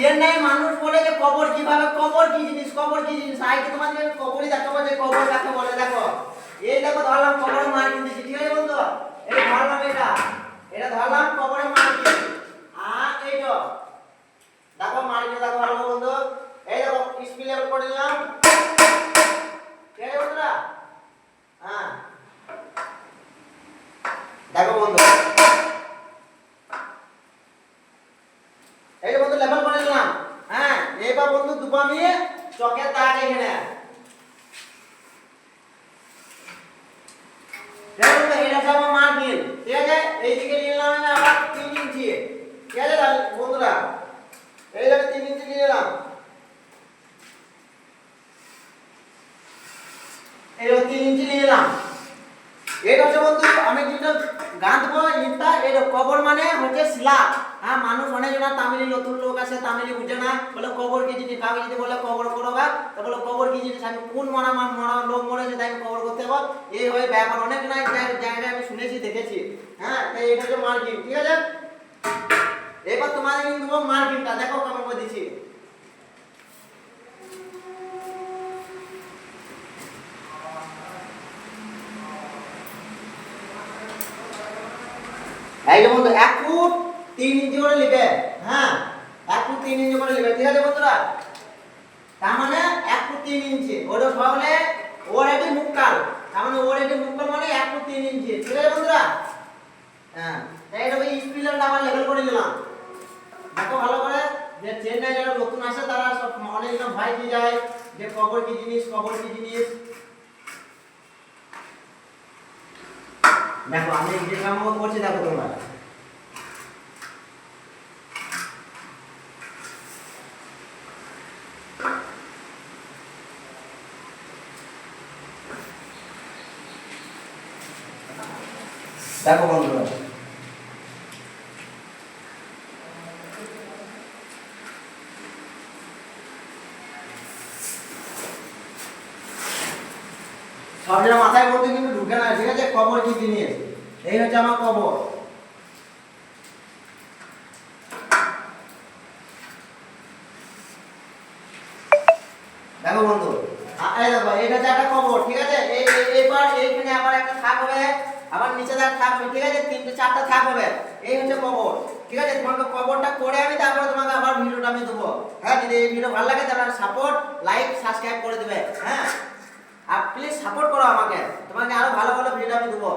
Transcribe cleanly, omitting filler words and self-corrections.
চেন্নাই মানুষ বলে যে কবর কিভাবে, কবর কি জিনিস, কবর কি জিনিস। আজকে তোমাদের কবরই দেখাবো যে কবর কাকে বলে। দেখো এই দেখো ধরলাম কবরে মার কিনতেছি, ঠিক আছে বন্ধু? এই ধরলাম এটা ধরলাম কবরে মার কিনতেছি। আর এই তো দেখো মার কিনে দেখো ভালো বন্ধু। এই দেখো স্পিড লেভেল করে দিলাম, ঠিক আছে বন্ধুরা? হ্যাঁ দেখো বন্ধু, এই যে বন্ধু লেভেল করে দিলাম। হ্যাঁ এবার বন্ধু দুপামি চকের দাগ এখানে, দেখো এটা হচ্ছে আমার মার্কিন, ঠিক আছে? এইদিকে নিলাম আবার 3 ইঞ্চি, ঠিক আছে বন্ধুরা? এই দেখো 3 ইঞ্চি নিয়ে নিলাম, এই 3 ইঞ্চি নিয়ে নিলাম। এটা হচ্ছে বন্ধু আমি যেটা গাঁথবো ইটা, এটা কবর মানে হচ্ছে স্ল্যাব। হ্যাঁ মানুষ অনেক জন তামিলি নতুন লোক আছে, তামিলি বুঝে না, বলে কবর কি জিনিস। কাউকে যদি বলে কবর করবা তো বলে কবর কি জিনিস, আমি কোন মরা লোক মরেছে তাই আমি কবর করতে হবে, এই হয় ব্যাপার। অনেক জায়গায় আমি শুনেছি দেখেছি। হ্যাঁ তাই এটা হচ্ছে মার্কিং, ঠিক আছে? এবার তোমাদের কিন্তু দেবো মার্কিংটা, দেখো কেমন করে দিচ্ছি। এই যে বন্ধু 1 ফুট 3 ইঞ্চি করে নেবে। হ্যাঁ 1 ফুট 3 ইঞ্চি করে নেবে, ঠিক আছে বন্ধুরা? তার মানে 1 ফুট 3 ইঞ্চি ওটা সবলে ওর এটি মুক্কাল, তার মানে ওর এটি মুক্কাল মানে 1 ফুট 3 ইঞ্চি, ঠিক আছে বন্ধুরা? হ্যাঁ তাই এটা স্পিড লেভেলটা আবার লেভেল করে দিলাম। দেখো ভালো করে, যে চেন্নাই যারা নতুন আসে তারা সব অনেক জন ভয় পেয়ে যায় যে কবর কি জিনিস, কবর কি জিনিস। দেখো আমি যে কাম করছি দেখো তোমরা, দেখো বন্ধুরা সবটা মাথায় মধ্যে কিন্তু ঢুকে না, ঠিক আছে? কবর কি জিনিস, এই হচ্ছে আমার কবর। দেখো বন্ধু এই দেখো এটা হচ্ছে একটা কবর, ঠিক আছে? এইবার এইখানে আবার একটা থাক হবে, আবার নিচে তার থাক হবে, ঠিক আছে? 3টে 4টা থাক হবে, এই হচ্ছে কবর, ঠিক আছে? তোমাকে কবরটা করে আমি তারপরে তোমাকে আবার ভিডিওটা আমি দেবো। হ্যাঁ যদি এই ভিডিও ভালো লাগে তাহলে সাপোর্ট, লাইক, সাবস্ক্রাইব করে দিবে। হ্যাঁ আর প্লিজ সাপোর্ট করো আমাকে, তোমাকে আরো ভালো ভালো ভিডিও আমি দেবো।